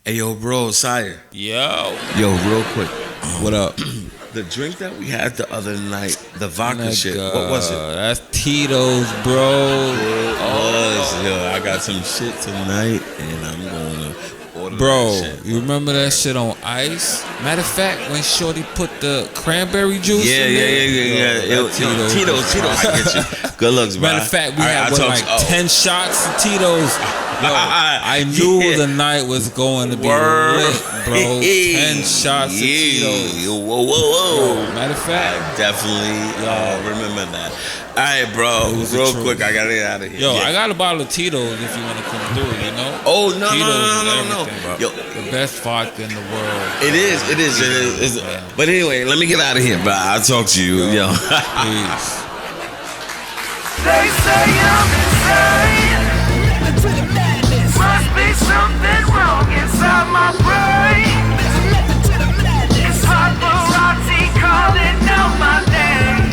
Hey, yo, bro, Sire. Yo, Real quick. what up? The drink that we had the other night, the vodka shit, what was it? That's Tito's, bro. Yo, I got some shit tonight, and I'm gonna order Bro, that shit. you remember that shit on ice? Matter of fact, when Shorty put the cranberry juice in there? Yeah. Tito's, I get you. Good looks, bro. Matter of fact, we had 10 shots of Tito's. Yo, I knew the night was going to be lit, bro. 10 shots of Tito's. Whoa. Matter of fact, I definitely remember that. All right, bro. Real quick, I gotta get out of here. Yo, I got a bottle of Tito's if you want to come through, you know? Oh, no, Tito's no. Yo, the best vodka in the world. It is. But anyway, let me get out of here, bro. I'll talk to you. Yo. Peace. They say I'm insane. Must be something wrong inside my brain. It's paparazzi calling out my name.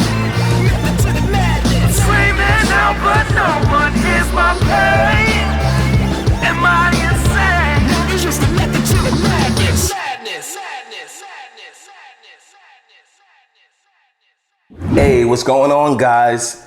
Screaming out, but no one hears my pain. Am I insane? It's just a method to the madness. Hey, what's going on, guys?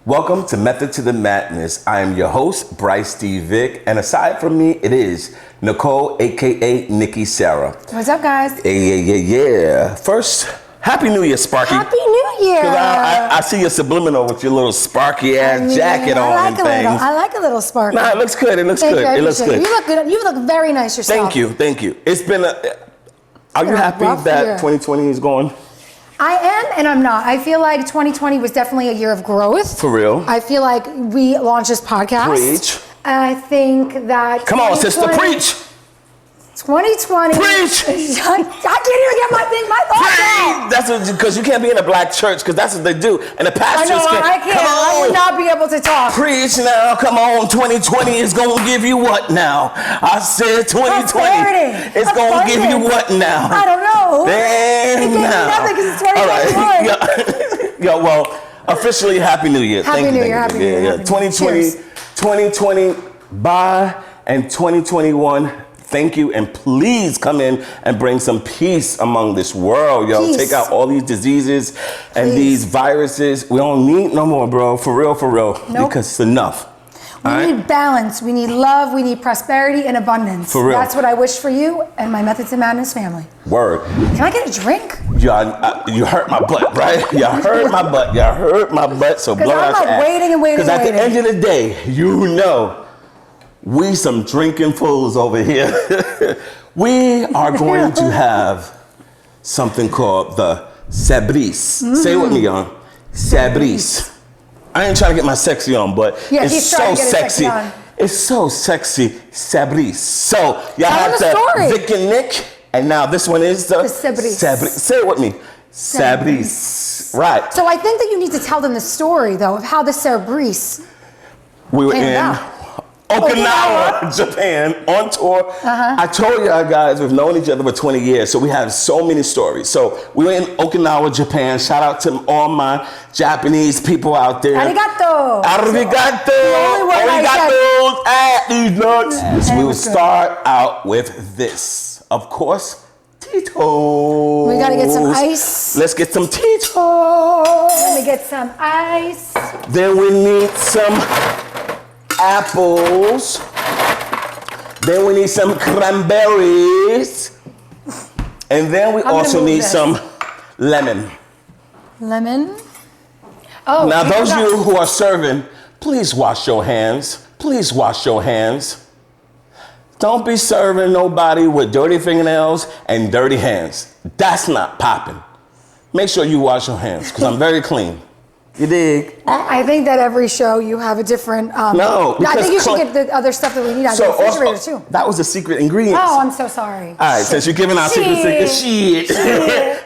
Welcome to Method to the Madness. I am your host, Brice D, Vick, and aside from me, it is Nicole, aka Nikki, Sera. What's up, guys? Yeah. First, Happy New Year, Sparky. Happy New Year! I see your subliminal with your little sparky ass jacket on and things. I like a little sparkle. Nah, it looks good. It looks good. You look good. You look very nice yourself. Thank you. It's been Are you happy that 2020 is going? I am and I'm not. I feel like 2020 was definitely a year of growth. For real? I feel like we launched this podcast. Preach. I think that... Come on, sister, preach. 2020... Preach. I can't even get my thoughts out. That's because you can't be in a black church because that's what they do. And the pastors I can't. Come on. I would not be able to talk. Preach now. Come on. 2020 is going to give you what now? I said 2020. Prosperity. It's going to give you what now? I don't know. Damn. It gave me nothing because it's 2021. All right. Yo, well, officially, Happy New Year. Happy New Year. Happy New Year. 2020, bye, and 2021. Thank you, and please come in and bring some peace among this world, yo. Peace. Take out all these diseases and these viruses. We don't need no more, bro. For real. Nope. Because it's enough. We need balance. We need love. We need prosperity and abundance. For real. That's what I wish for you and my Method to Madness family. Word. Can I get a drink? Yeah, you hurt my butt, right? You hurt my butt. So blow out your ass. Waiting. Because at the end of the day, you know, we some drinking fools over here. We are going to have something called the Sabris. Say it with me, y'all. Sabris. I ain't trying to get my sexy on, but it's so sexy. It's so sexy, Sabris. So y'all have the Vick and Nick, and now this one is the Sabris. Say it with me. Sabris. Right. So I think that you need to tell them the story, though, of how the Sabris We were came in about. Okinawa, Japan, on tour. I told y'all guys we've known each other for 20 years, so we have so many stories. So we were in Okinawa, Japan. Shout out to all my Japanese people out there. Arigato. These nuts. We will start out with this. Of course, Tito's. We gotta get some ice. Let's get some Tito's. Let me get some ice. Then we need some apples. Then we need some cranberries. And then we also need some lemon. Lemon? Oh. Now those of you who are serving, please wash your hands. Please wash your hands. Don't be serving nobody with dirty fingernails and dirty hands. That's not popping. Make sure you wash your hands because I'm very clean. You dig? I think that every show you have a different... No, I think you should get the other stuff that we need out of the refrigerator, too. That was the secret ingredients. Oh, I'm so sorry. All right, since you're giving our secret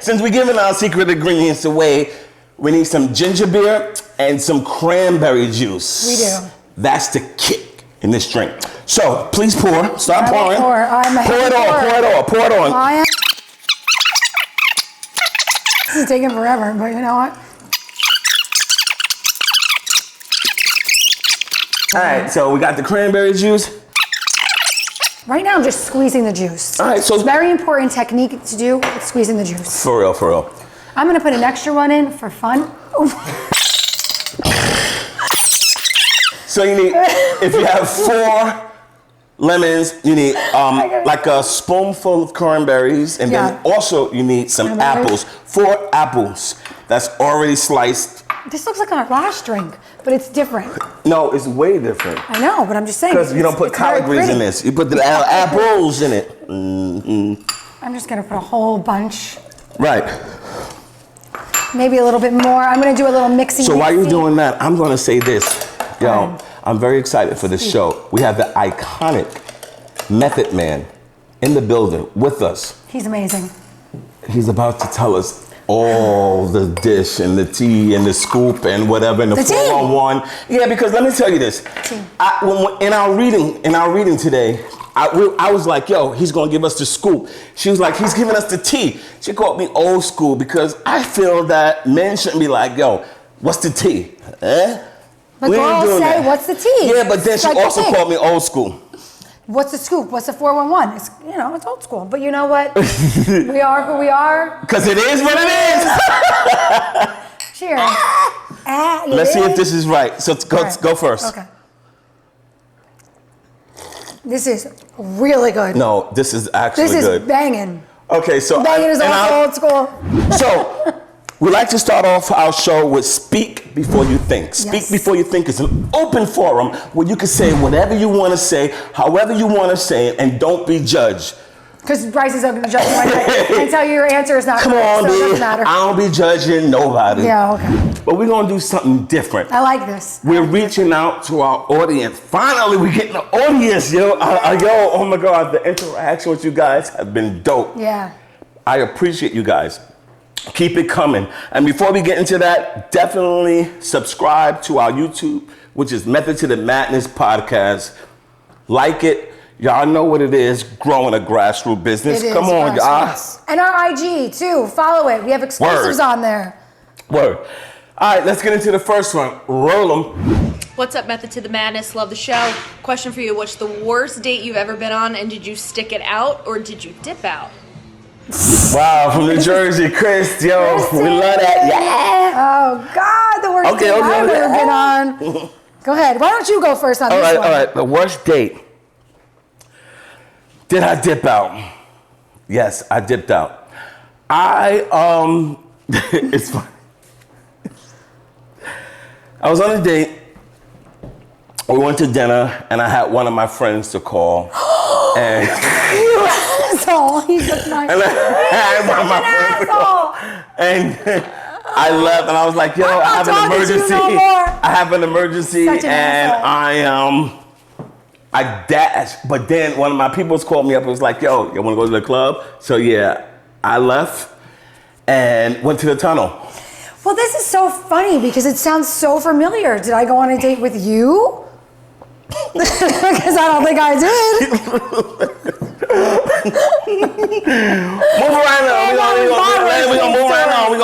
since we're giving our secret ingredients away, we need some ginger beer and some cranberry juice. We do. That's the kick in this drink. So please pour. Start pouring. Pour it on. This is taking forever, but you know what? All right, so we got the cranberry juice. Right now, I'm just squeezing the juice. All right, so it's a very important technique to do with squeezing the juice. For real, for real. I'm gonna put an extra one in for fun. So you need, if you have 4 lemons, you need like a spoonful of cranberries, and then also you need some apples. 4 apples that's already sliced. This looks like our last drink, but it's different. No, it's way different. I know, but I'm just saying. Because you don't put collard greens in this. You put the apples in it. I'm just gonna put a whole bunch. Right. Maybe a little bit more. I'm gonna do a little mixing. So while you're doing that, I'm gonna say this. Yo, I'm very excited for this show. We have the iconic Method Man in the building with us. He's amazing. He's about to tell us all the dish and the tea and the scoop and whatever and the 411. Yeah, because let me tell you this. In our reading today, I was like, yo, he's gonna give us the scoop. She was like, he's giving us the tea. She called me old school because I feel that men shouldn't be like, yo, what's the tea? But girls say, what's the tea? Yeah, but then she also called me old school. What's the scoop? What's the 411? It's, it's old school. But you know what? We are who we are. Because it is what it is. Cheers. Let's see if this is right. So go first. Okay. This is really good. No, this is actually good. This is banging. Okay, so banging is also old school. So we like to start off our show with speak before you think. Speak before you think is an open forum where you can say whatever you want to say, however you want to say it, and don't be judged. Because Brice is going to judge you and tell you your answer is not correct. Come on, so it doesn't dude. matter. I don't be judging nobody. Yeah, okay. But we're going to do something different. I like this. We're reaching out to our audience. Finally, we're getting the audience, yo. Oh my God, the interaction with you guys have been dope. Yeah. I appreciate you guys. Keep it coming. And before we get into that, definitely subscribe to our YouTube, which is Method to the Madness Podcast. Like it. Y'all know what it is, growing a grassroots business. Come on, y'all. And our IG, too. Follow it. We have exclusives on there. Word. All right, let's get into the first one. Roll them. What's up, Method to the Madness? Love the show. Question for you. What's the worst date you've ever been on, and did you stick it out, or did you dip out? Wow, from New Jersey, Chris, yo, we love that. Yeah. Oh, God, the worst date I've ever been on. Go ahead. Why don't you go first on this one? All right. The worst date. Did I dip out? Yes, I dipped out. It's funny. I was on a date. We went to dinner, and I had one of my friends to call. And you asshole! He's just nice. And I had one of my friends to call. And I left, and I was like, "Yo, I have an emergency. I have an emergency, and I dashed." But then one of my peoples called me up and was like, "Yo, you want to go to the club?" So yeah, I left and went to the tunnel. Well, this is so funny because it sounds so familiar. Did I go on a date with you? Because I don't think I did.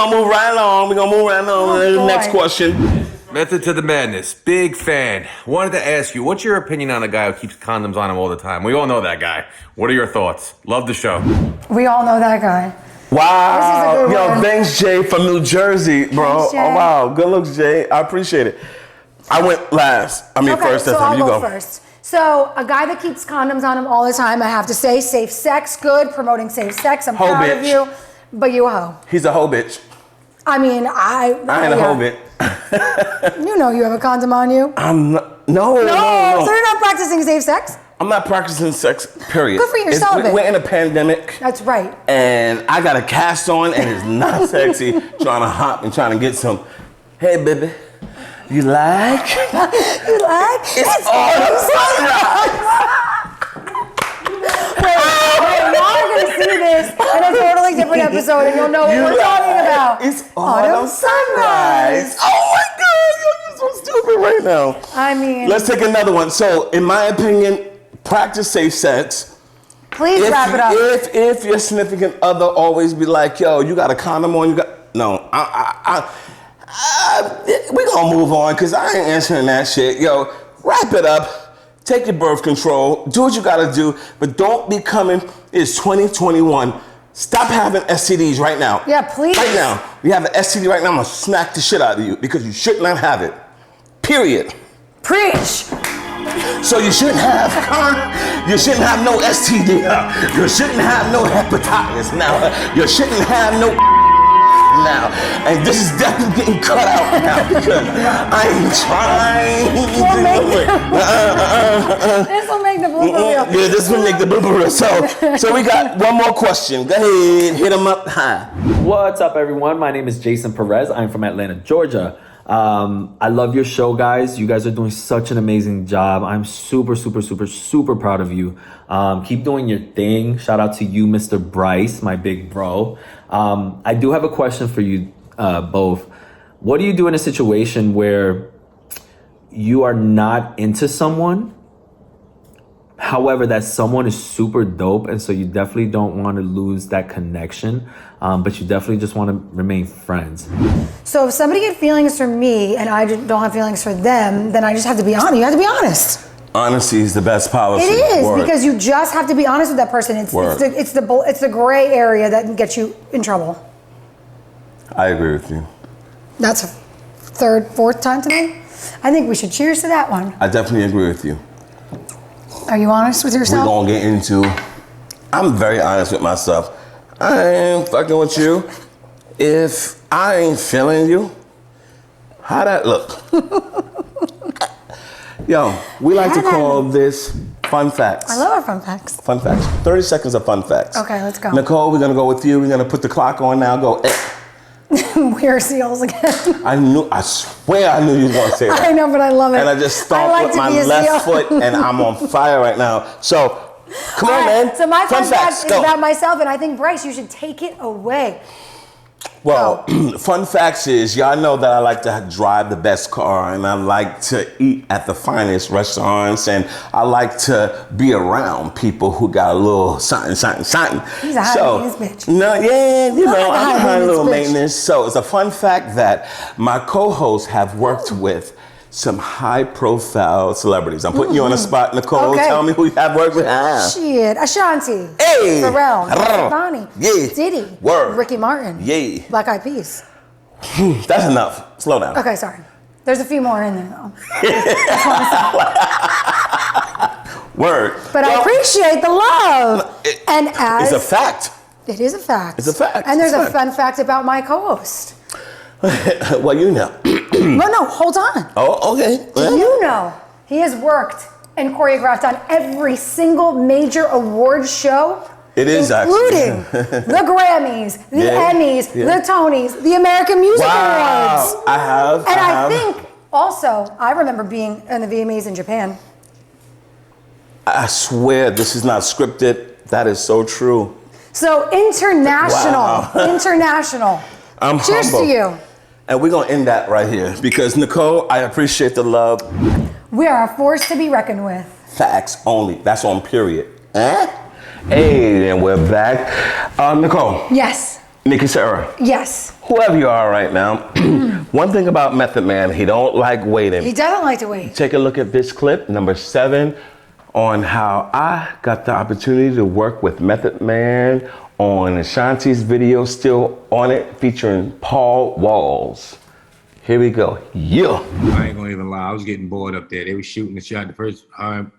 Move right along. We're gonna move right along. Next question. Method to the Madness. Big fan. Wanted to ask you, what's your opinion on a guy who keeps condoms on him all the time? We all know that guy. What are your thoughts? Love the show. We all know that guy. Wow. Yo, thanks, Jay, from New Jersey, bro. Oh, wow. Good looks, Jay. I appreciate it. I went first. So I'll go first. So a guy that keeps condoms on him all the time, I have to say, safe sex, good, promoting safe sex. I'm proud of you, but you a hoe. He's a hoe bitch. I mean, I ain't a hoe bitch. You know you have a condom on you. I'm not. No. So you're not practicing safe sex? I'm not practicing sex, period. Good for yourself. We're in a pandemic. That's right. And I got a cast on, and it's not sexy trying to hop and trying to get some, hey, baby. You like? You like? It's autumn sunrise. Wait, y'all are gonna see this in a totally different episode, and you'll know what we're talking about. It's autumn sunrise. Oh my God, you're so stupid right now. I mean, let's take another one. So, in my opinion, practice safe sex. Please wrap it up. If your significant other always be like, yo, you got a condom on, we gonna move on because I ain't answering that shit. Yo, wrap it up. take your birth control, do what you gotta do, but don't be coming. It's 2021. Stop having STDs right now. Yeah, please. Right now. You have an STD right now, I'm gonna smack the shit out of you because you should not have it. Period. Preach. So you shouldn't have no STD. You shouldn't have no hepatitis now. You shouldn't have no now. And this is definitely getting cut out now because I ain't trying to do it. This will make the blooper reel. Yeah, this will make the blooper reel. So we got one more question. Go ahead, hit them up high. What's up, everyone? My name is Jason Perez. I'm from Atlanta, Georgia. I love your show, guys. You guys are doing such an amazing job. I'm super, super, super, super proud of you. Keep doing your thing. Shout out to you, Mr. Brice, my big bro. I do have a question for you both. What do you do in a situation where you are not into someone? However, that someone is super dope, and so you definitely don't want to lose that connection, but you definitely just want to remain friends. So if somebody get feelings for me and I don't have feelings for them, then I just have to be honest. You have to be honest. Honesty is the best policy. It is. Word. Because you just have to be honest with that person. It's the gray area that gets you in trouble. I agree with you. That's a third, fourth time today. I think we should cheers to that one. I definitely agree with you. Are you honest with yourself? We're gonna get into. I'm very honest with myself. I ain't fucking with you if I ain't feeling you. How that look? Yo, we like to call this fun facts. I love our fun facts. Fun facts. 30 seconds of fun facts. Okay, let's go. Nicole, we're gonna go with you. We're gonna put the clock on now. Go. We're seals again. I swear I knew you were gonna say that. I know, but I love it. And I just stomped with my left foot and I'm on fire right now. So, come on, man. So my fun fact is go. about myself, and I think, Brice, you should take it away. Well, fun facts is, y'all know that I like to drive the best car and I like to eat at the finest restaurants and I like to be around people who got a little something. He's a high maintenance bitch. No, yeah, you know, I'm high a little maintenance bitch. maintenance. So it's a fun fact that my co-hosts have worked with some high-profile celebrities. I'm putting you on the spot, Nicole. Okay. Tell me who you have worked with. Shit, Ashanti. Hey. Pharrell. Bonnie. Yeah. Diddy. Word. Ricky Martin. Yeah. Black Eyed Peas. That's enough. Slow down. Okay, sorry. There's a few more in there, though. Word. But I appreciate the love. It's a fact. It is a fact. It's a fact. And there's It's a a fact. fun fact about my co-host. Well, you know. No, hold on. Oh, okay. Do you know he has worked and choreographed on every single major award show? It is including the Grammys, the Emmys, the Tonys, the American Music Awards. I have. And I think also, I remember being in the VMAs in Japan. I swear this is not scripted. That is so true. So international, Wow. international. I'm Cheers humble. to you. And we're going to end that right here because, Nicole, I appreciate the love. We are a force to be reckoned with. Facts only. That's on period. Hey, and we're back. Nicole. Yes. Nikki, Sera. Yes. Whoever you are right now, one thing about Method Man, he don't like waiting. He doesn't like to wait. Take a look at this clip, number 7, on how I got the opportunity to work with Method Man on Ashanti's video, Still On It, featuring Paul Walls. Here we go. Yeah. I ain't gonna even lie, I was getting bored up there. They were shooting the shot. The first,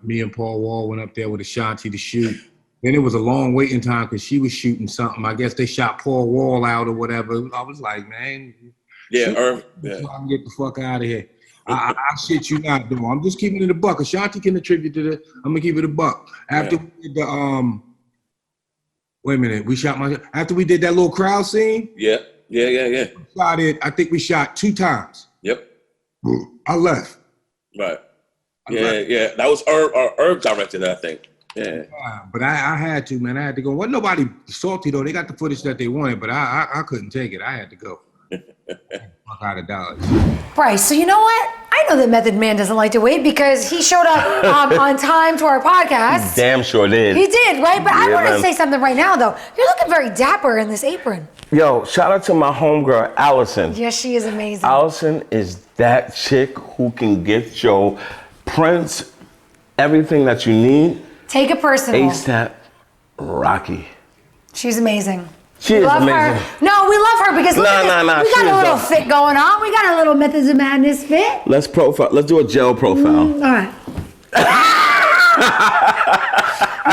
me and Paul Wall went up there with Ashanti to shoot. Then it was a long waiting time because she was shooting something. I guess they shot Paul Wall out or whatever. I was like, man. Yeah, so I can get the fuck out of here. I shit you not, though. I'm just keeping it a buck. Ashanti can attribute to the, I'm gonna keep it a buck. After we did the, wait a minute, after we did that little crowd scene. Yeah. Shot it, I think we shot 2 times. Yep. I left. Right. Yeah. That was Herb directed that, I think. Yeah. But I had to, man. I had to go. Wasn't nobody salty, though. They got the footage that they wanted, but I couldn't take it. I had to go. Fuck out of Dodge. Brice, so you know what? I know that Method Man doesn't like to wait because he showed up on time to our podcast. Damn sure did. He did, right? But I want to man. say something right now, though. You're looking very dapper in this apron. Yo, shout out to my homegirl, Allison. Yes, she is amazing. Allison is that chick who can get your Prince everything that you need. Take it personal. ASAP Rocky. She's amazing. She We is love amazing. her. No, we love her because look at this. We She got a is little dope. fit going on. We got a little Methods of Madness fit. Let's do a gel profile. All right.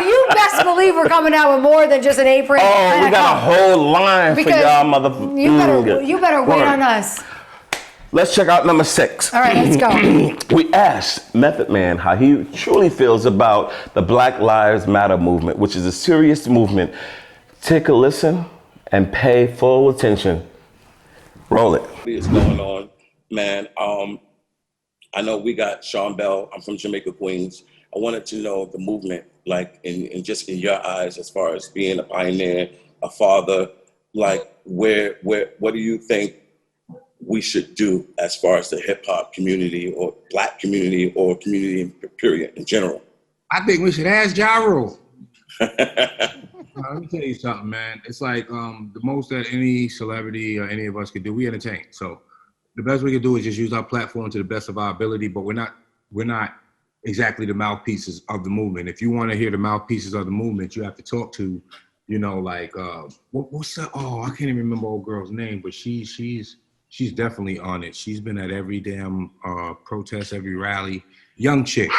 You best believe we're coming out with more than just an apron. Oh, we got a whole line for y'all, motherfuckers. You better wait on us. Let's check out number 6. All right, let's go. We asked Method Man how he truly feels about the Black Lives Matter movement, which is a serious movement. Take a listen and pay full attention. Roll it. Is going on, man. I know we got Sean Bell. I'm from Jamaica, Queens. I wanted to know the movement, like in just in your eyes, as far as being a pioneer, a father. Like, what do you think we should do as far as the hip hop community or Black community or community period in general? I think we should ask Ja Rule. Let me tell you something, man. It's like the most that any celebrity or any of us could do, we entertain. So the best we can do is just use our platform to the best of our ability, but we're not exactly the mouthpieces of the movement. If you want to hear the mouthpieces of the movement, you have to talk to, like what's that? Oh, I can't even remember old girl's name, but she's definitely on it. She's been at every damn protest, every rally. Young chick.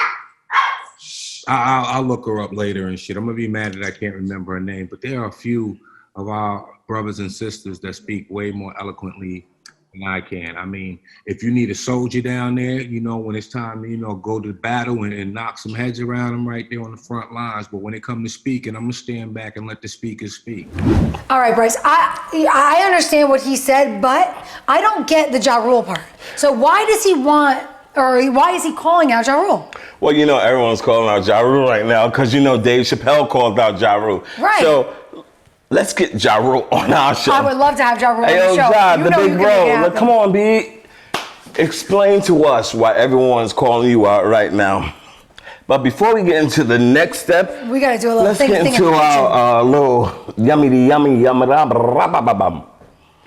I'll look her up later and shit. I'm gonna be mad that I can't remember her name, but there are a few of our brothers and sisters that speak way more eloquently than I can. I mean, if you need a soldier down there, when it's time to, go to battle and knock some heads around them right there on the front lines. But when it comes to speaking, I'm gonna stand back and let the speakers speak. All right, Brice, I understand what he said, but I don't get the Ja Rule part. So why does he want, or why is he calling out Ja Rule? Well, everyone's calling out Ja Rule right now because, Dave Chappelle called out Ja Rule. Right. So let's get Ja Rule on our show. I would love to have Ja Rule on Hey, the yo, show. Ja, You the know big you can make it bro. happen. Come on, B. Explain to us why everyone's calling you out right now. But before we get into the next step, we gotta do a little let's get into our little yummy.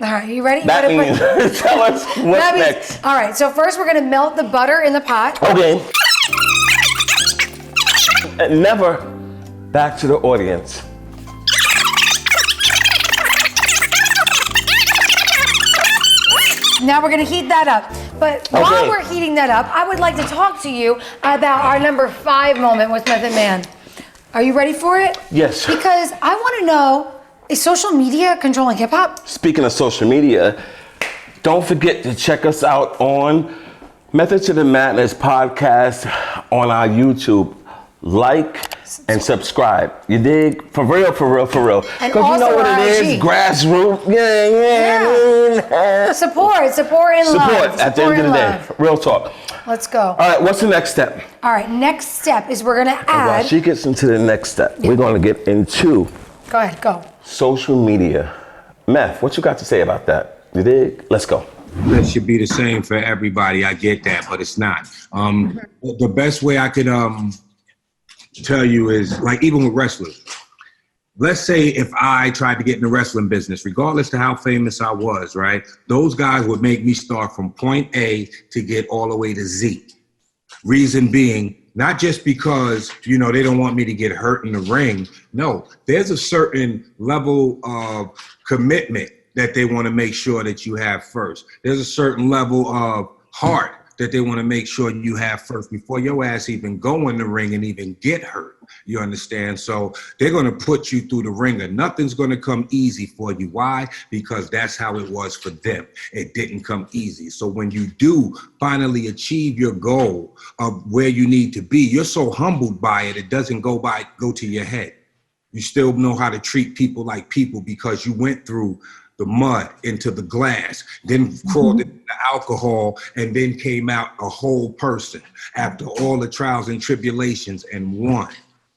All right, you ready? That means, tell us what's next. All right, so first we're gonna melt the butter in the pot. Okay. And never back to the audience. Now we're gonna heat that up. But while we're heating that up, I would like to talk to you about our number 5 moment with Method Man. Are you ready for it? Yes. Because I wanna know, is social media controlling hip hop? Speaking of social media, don't forget to check us out on Method to the Madness podcast on our YouTube. Like and subscribe. You dig? For real. Because you know what it is? Grassroots. Yeah. Support and love. At the end of the day. Real talk. Let's go. All right, what's the next step? All right, next step is we're gonna And while add. she gets into the next step, we're gonna get into Go ahead, go. social media. Meth, what you got to say about that? You dig? Let's go. That should be the same for everybody. I get that, but it's not. The best way I could tell you is, like, even with wrestlers. Let's say if I tried to get in the wrestling business, regardless to how famous I was, right? Those guys would make me start from point A to get all the way to Z. Reason being, not just because, they don't want me to get hurt in the ring. No, there's a certain level of commitment that they want to make sure that you have first. There's a certain level of heart that they want to make sure you have first before your ass even go in the ring and even get hurt. You understand? So they're going to put you through the ringer. Nothing's going to come easy for you. Why? Because that's how it was for them. It didn't come easy. So when you do finally achieve your goal of where you need to be, you're so humbled by it, it doesn't go to your head. You still know how to treat people like people because you went through the mud into the glass, then crawled into the alcohol, and then came out a whole person after all the trials and tribulations and won.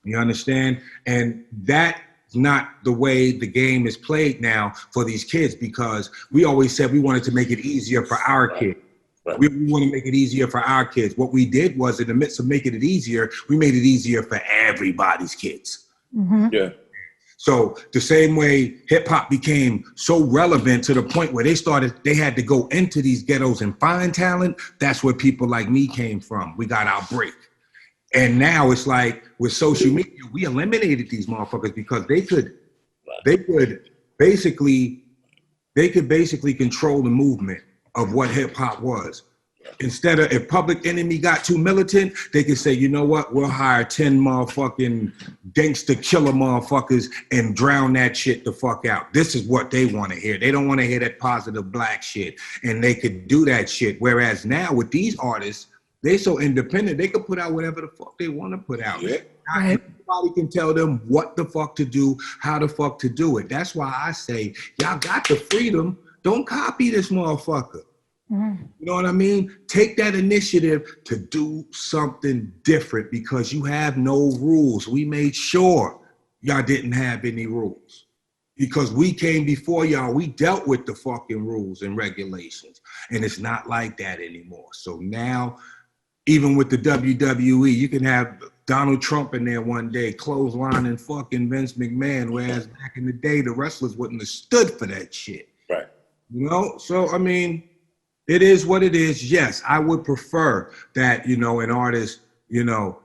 You understand? And that's not the way the game is played now for these kids, because we always said we wanted to make it easier for our kids. Right. We want to make it easier for our kids. What we did was, in the midst of making it easier, we made it easier for everybody's kids. Mm-hmm. Yeah. So the same way hip hop became so relevant to the point where they had to go into these ghettos and find talent, that's where people like me came from. We got our break. And now it's like with social media, we eliminated these motherfuckers because they could basically control the movement of what hip hop was. Instead of, if Public Enemy got too militant, they could say, you know what, we'll hire 10 motherfucking gangster killer motherfuckers and drown that shit the fuck out. This is what they want to hear. They don't want to hear that positive black shit. And they could do that shit. Whereas now with these artists, they so independent, they could put out whatever the fuck they want to put out. Yeah. Nobody can tell them what the fuck to do, how the fuck to do it. That's why I say, y'all got the freedom. Don't copy this motherfucker. You know what I mean? Take that initiative to do something different because you have no rules. We made sure y'all didn't have any rules because we came before y'all. We dealt with the fucking rules and regulations, and it's not like that anymore. So now, even with the WWE, you can have Donald Trump in there one day, clotheslining fucking Vince McMahon, whereas back in the day, the wrestlers wouldn't have stood for that shit. Right. You know? So, I mean, it is what it is. Yes, I would prefer that, you know, an artist, you know,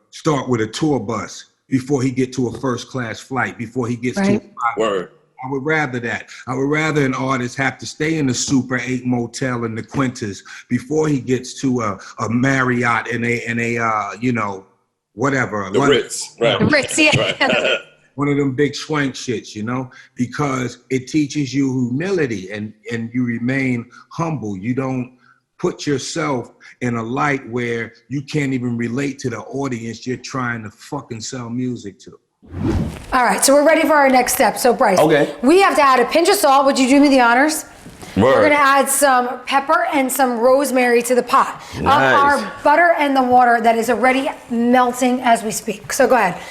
start with a tour bus before he get to a first class flight, before he gets to a private. Word. I would rather that. I would rather an artist have to stay in the Super 8 motel in the Quintas before he gets to a Marriott and a you know, whatever. The Ritz, right. The Ritz, yeah. Right. One of them big swank shits, you know, because it teaches you humility and you remain humble. You don't put yourself in a light where you can't even relate to the audience you're trying to fucking sell music to. All right, so we're ready for our next step. So Brice, we have to add a pinch of salt. Would you do me the honors? We're gonna add some pepper and some rosemary to the pot. Nice. Our butter and the water that is already melting as we speak. So go ahead,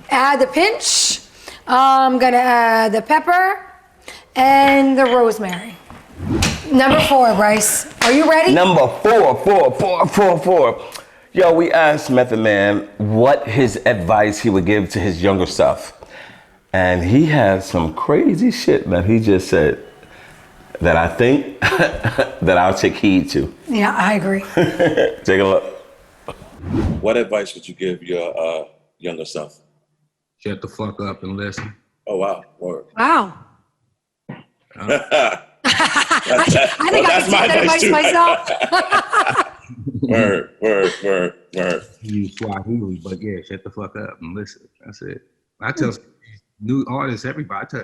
add the pinch. I'm gonna add the pepper and the rosemary. Number 4, Brice. Are you ready? Number 4. Yo, we asked Method Man what his advice he would give to his younger self. And he has some crazy shit that he just said that I think that I'll take heed to. Yeah, I agree. Take a look. What advice would you give your younger self? Shut the fuck up and listen. Oh, wow. Word. Wow. I I think I can take that advice myself. Word. You Swahili, but yeah, shut the fuck up and listen. That's it. I tell new artists, everybody,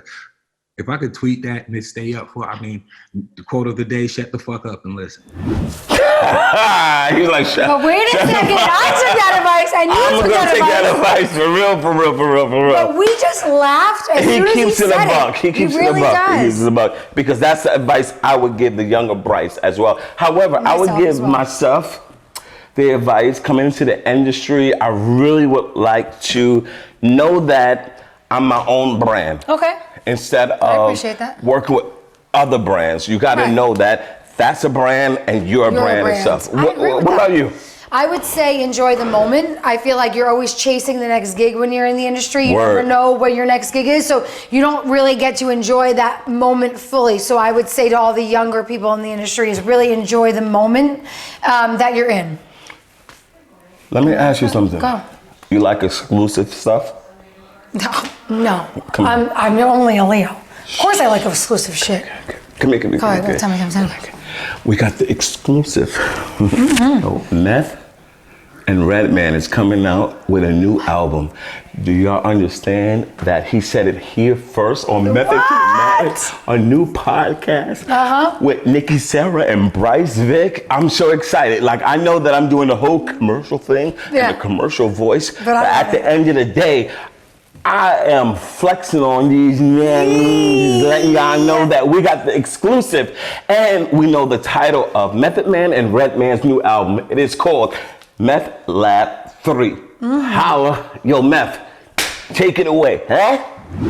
if I could tweet that and it stay up for, I mean, the quote of the day, shut the fuck up and listen. He's like, shut But wait a second, I took that advice. I knew I'm you took gonna that take advice. that advice for real. But we just laughed as soon as he keeps it a said buck. He keeps really it a buck. does. He keeps it a buck because that's the advice I would give the younger Brice as well. However, I would give myself the advice coming into the industry. I really would like to know that I'm my own brand. Okay. Instead I of appreciate that. working with other brands, you got to know that that's a brand and you're a brand itself. What about you? I would say enjoy the moment. I feel like you're always chasing the next gig when you're in the industry. You never know what your next gig is, so you don't really get to enjoy that moment fully. So I would say to all the younger people in the industry is really enjoy the moment that you're in. Let me ask you something. Go. You like exclusive stuff? No. I'm only a Leo. Of course I like exclusive shit. Come here. Go ahead, tell me. We got the exclusive. So Meth and Redman is coming out with a new album. Do y'all understand that he said it here first on Method to the Madness, a new podcast with Nikki, Sera, and Brice Vick? I'm so excited. Like, I know that I'm doing the whole commercial thing and the commercial voice, but at the end of the day, I am flexing on these men, letting y'all know that we got the exclusive. And we know the title of Method Man and Redman's new album. It is called Meth Lab 3. Holla, yo, Meth, take it away, huh?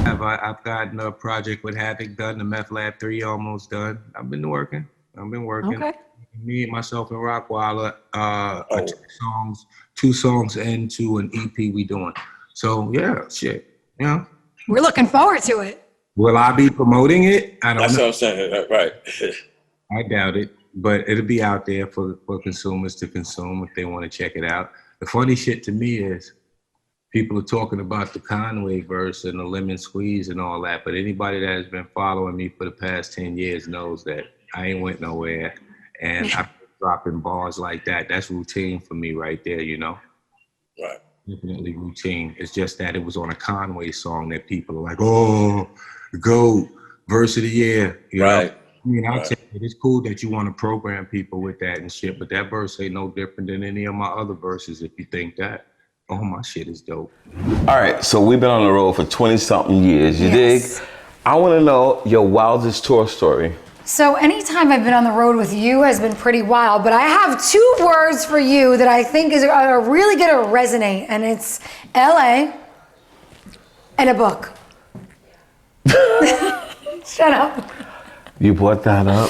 I've gotten a project with Havoc done, the Meth Lab 3 almost done. I've been working. Okay. Me, myself, and Rockwilder, 2 songs into an EP we doing. So yeah, shit. You know. We're looking forward to it. Will I be promoting it? I don't know. That's what I'm saying, right. I doubt it, but it'll be out there for consumers to consume if they want to check it out. The funny shit to me is people are talking about the Conway verse and the lemon squeeze and all that, but anybody that has been following me for the past 10 years knows that I ain't went nowhere, and I've been dropping bars like that. That's routine for me right there, you know? Right. Definitely routine. It's just that it was on a Conway song that people are like, oh, GOAT, verse of the year. You know? I mean, I'll tell you, it's cool that you want to program people with that and shit, but that verse ain't no different than any of my other verses if you think that. Oh, my shit is dope. All right, so we've been on the road for 20-something years, you dig? I want to know your wildest tour story. So anytime I've been on the road with you has been pretty wild, but I have 2 words for you that I think are really gonna resonate, and it's LA and a book. Shut up. You brought that up?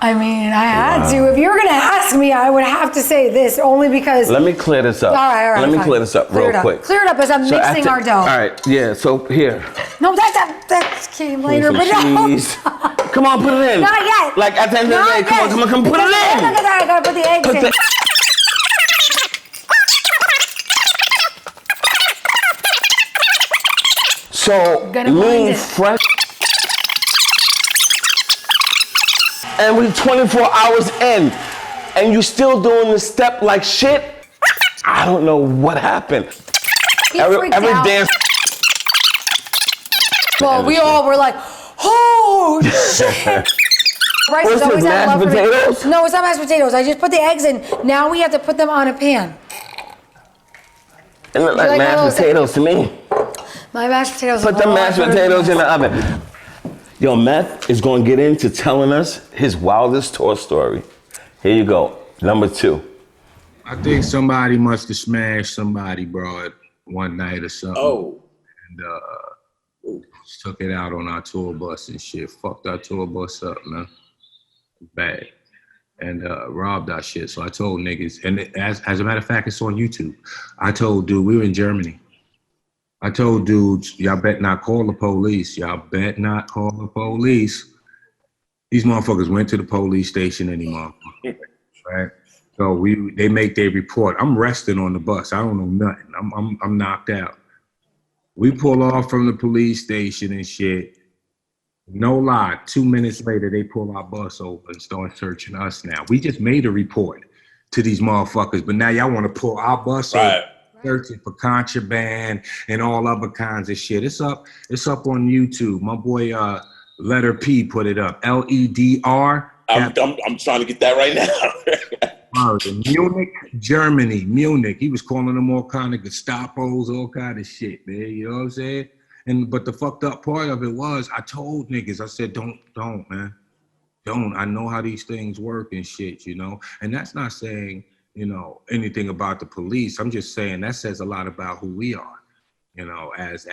I mean, I had to. If you were gonna ask me, I would have to say this, only because... Let me clear this up. All right, Let me fine. clear this up real quick. Clear it up as I'm mixing our dough. All right, yeah, so here. No, that came later, but cheese. Come on, put it in. Not yet. Like at the end of the day, come on, put it in. Look at that, I gotta put the eggs in. So, lean fresh. And we're 24 hours in, and you still doing the step like shit? I don't know what happened. Every dance. Well, we all were like, oh shit. Brice What's always this, had mashed love for me. potatoes? No, it's not mashed potatoes. I just put the eggs in. Now we have to put them on a pan. It looked like mashed potatoes to me. My mashed potatoes. Put the mashed potatoes in the oven. Yo, Meth is going to get into telling us his wildest tour story. Here you go. Number 2. I think somebody must have smashed somebody, bro, one night or something. Oh. And took it out on our tour bus and shit. Fucked our tour bus up, man. Bad. And robbed our shit. So I told niggas, and as a matter of fact, it's on YouTube. I told dude, we were in Germany. I told dudes, y'all bet not call the police. Y'all bet not call the police. These motherfuckers went to the police station anymore. Right? So they make their report. I'm resting on the bus. I don't know nothing. I'm knocked out. We pull off from the police station and shit. No lie, 2 minutes later, they pull our bus over and start searching us now. We just made a report to these motherfuckers, but now y'all want to pull our bus over. Searching for contraband and all other kinds of shit. It's up on YouTube. My boy Letter P put it up. LEDR. I'm trying to get that right now. Munich, Germany. Munich. He was calling them all kind of Gestapos, all kind of shit, man. You know what I'm saying? But the fucked up part of it was I told niggas, I said, don't, man. Don't. I know how these things work and shit, you know? And that's not saying, you know, anything about the police. I'm just saying that says a lot about who we are, you know, as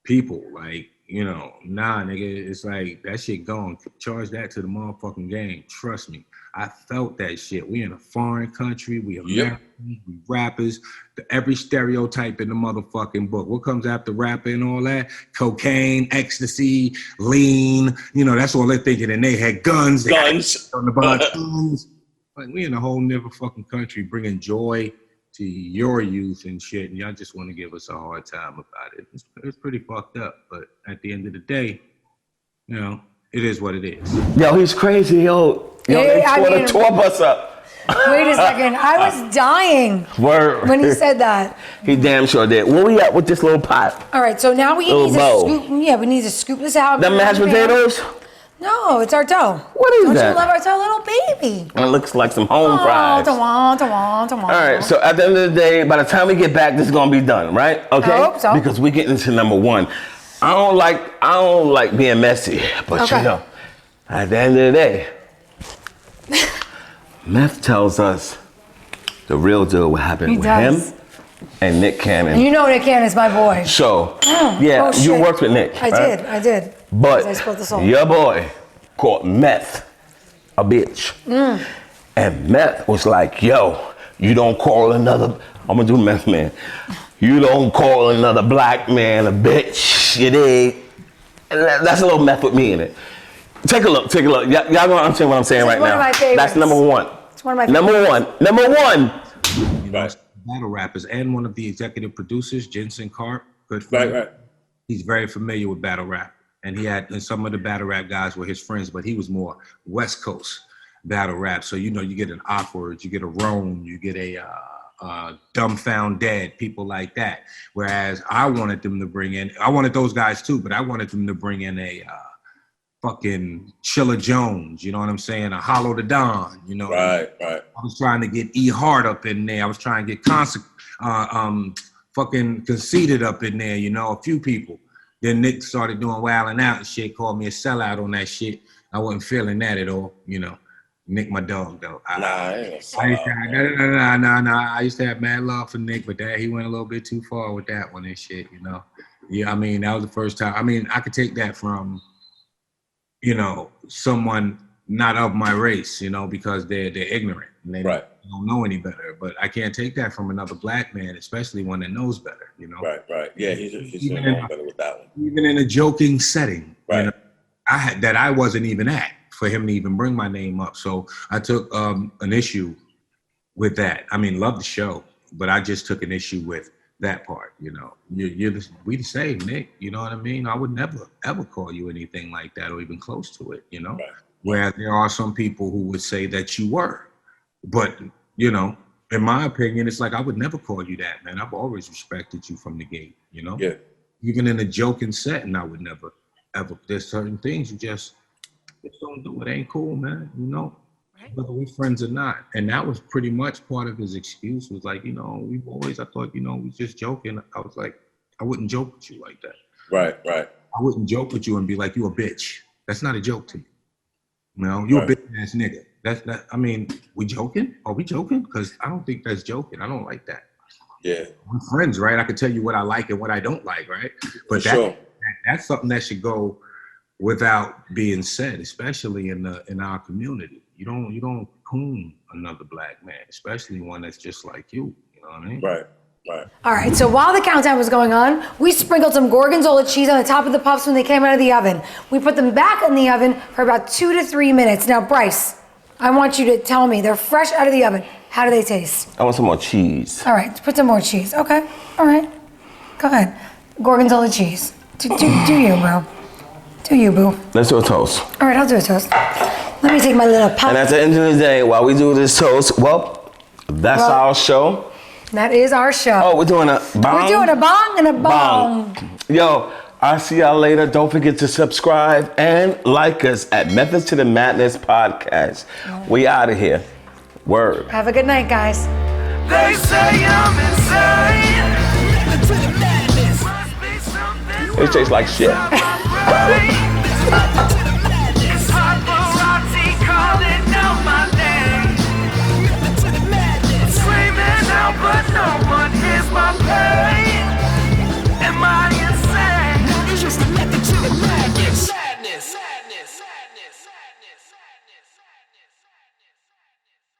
people. Like, you know, nah, nigga, it's like that shit gone. Charge that to the motherfucking game. Trust me. I felt that shit. We in a foreign country. We Americans, we rappers. Every stereotype in the motherfucking book. What comes after rapping and all that? Cocaine, ecstasy, lean. You know, that's all they're thinking. And they had guns. Guns. On the guns. Like, we in a whole nother fucking country bringing joy to your youth and shit, and y'all just want to give us a hard time about it. It's pretty fucked up, but at the end of the day, you know, it is what it is. Yo, he's crazy, yo. They tore the tour bus up. Wait a second, I was dying when he said that. He damn sure did. Where we at with this little pot? All right, so now we need to scoop. Yeah, we need to scoop this out. The mashed potatoes? No, it's our dough. What is that? Don't you love our little baby? It looks like some home fries. All right, so at the end of the day, by the time we get back, this is gonna be done, right? Okay. I hope so. Because we get into number 1. I don't like being messy, but you know, at the end of the day, Meth tells us the real deal what happened with him and Nick Cannon. You know Nick Cannon's my boy. So, you worked with Nick. I did. But I spilled the salt. Your boy called Meth a bitch. And Meth was like, yo, you don't call another, I'm gonna do Meth Man. You don't call another black man a bitch, you dig? And that's a little Meth with me in it. Take a look. Y'all gonna understand what I'm saying right now. One of my favorites. That's number 1. It's one of my favorites. Number one. You know, battle rappers and one of the executive producers, Jensen Karp, good friend. Right. He's very familiar with battle rap. And and some of the battle rap guys were his friends, but he was more West Coast battle rap. So, you get an Awkward, you get a Roan, you get a Dumbfound Dead, people like that. Whereas I wanted them to bring in, I wanted those guys too, but I wanted them to bring in a fucking Chilla Jones, you know what I'm saying? A Hollow the Don, Right. I was trying to get E Hart up in there. I was trying to get fucking Conceited up in there, a few people. Then Nick started doing Wildin' Out and shit, called me a sellout on that shit. I wasn't feeling that at all, Nick, my dog, though. I used to have mad love for Nick, but he went a little bit too far with that one and shit, Yeah, I mean, that was the first time. I mean, I could take that from, someone not of my race, because they're ignorant and they don't know any better. But I can't take that from another black man, especially one that knows better, Right. Yeah, he's gonna know better with that one. Even in a joking setting, right. I wasn't even at for him to even bring my name up. So I took an issue with that. I mean, love the show, but I just took an issue with that part. We the same, Nick. You know what I mean? I would never ever call you anything like that or even close to it. Right. Whereas there are some people who would say that you were, but in my opinion, it's like I would never call you that, man. I've always respected you from the gate. Yeah. Even in a joking setting, I would never ever. There's certain things you just don't do. It ain't cool, man. Whether we're friends or not. And that was pretty much part of his excuse was like, we boys, I thought, we just joking. I was like, I wouldn't joke with you like that. Right. I wouldn't joke with you and be like, you a bitch. That's not a joke to me. You a bitch ass nigga. I mean, we joking? Are we joking? Because I don't think that's joking. I don't like that. Yeah. We're friends, right? I can tell you what I like and what I don't like, right? But that's something that should go without being said, especially in our community. You don't coon another black man, especially one that's just like you. You know what I mean? Right. All right, so while the countdown was going on, we sprinkled some gorgonzola cheese on the top of the puffs when they came out of the oven. We put them back in the oven for about 2 to 3 minutes. Now, Brice, I want you to tell me, they're fresh out of the oven. How do they taste? I want some more cheese. All right, put some more cheese. Okay, all right. Go ahead. Gorgonzola cheese. Do you, bro. Do you, boo. Let's do a toast. All right, I'll do a toast. Let me take my little pop. And at the end of the day, while we do this toast, that's our show. That is our show. Oh, we're doing a bong? We're doing a bong and a bong. Yo, I'll see y'all later. Don't forget to subscribe and like us at Methods to the Madness Podcast. We out of here. Word. Have a good night, guys. They say I'm insane. It tastes like shit. But no one hears my pain.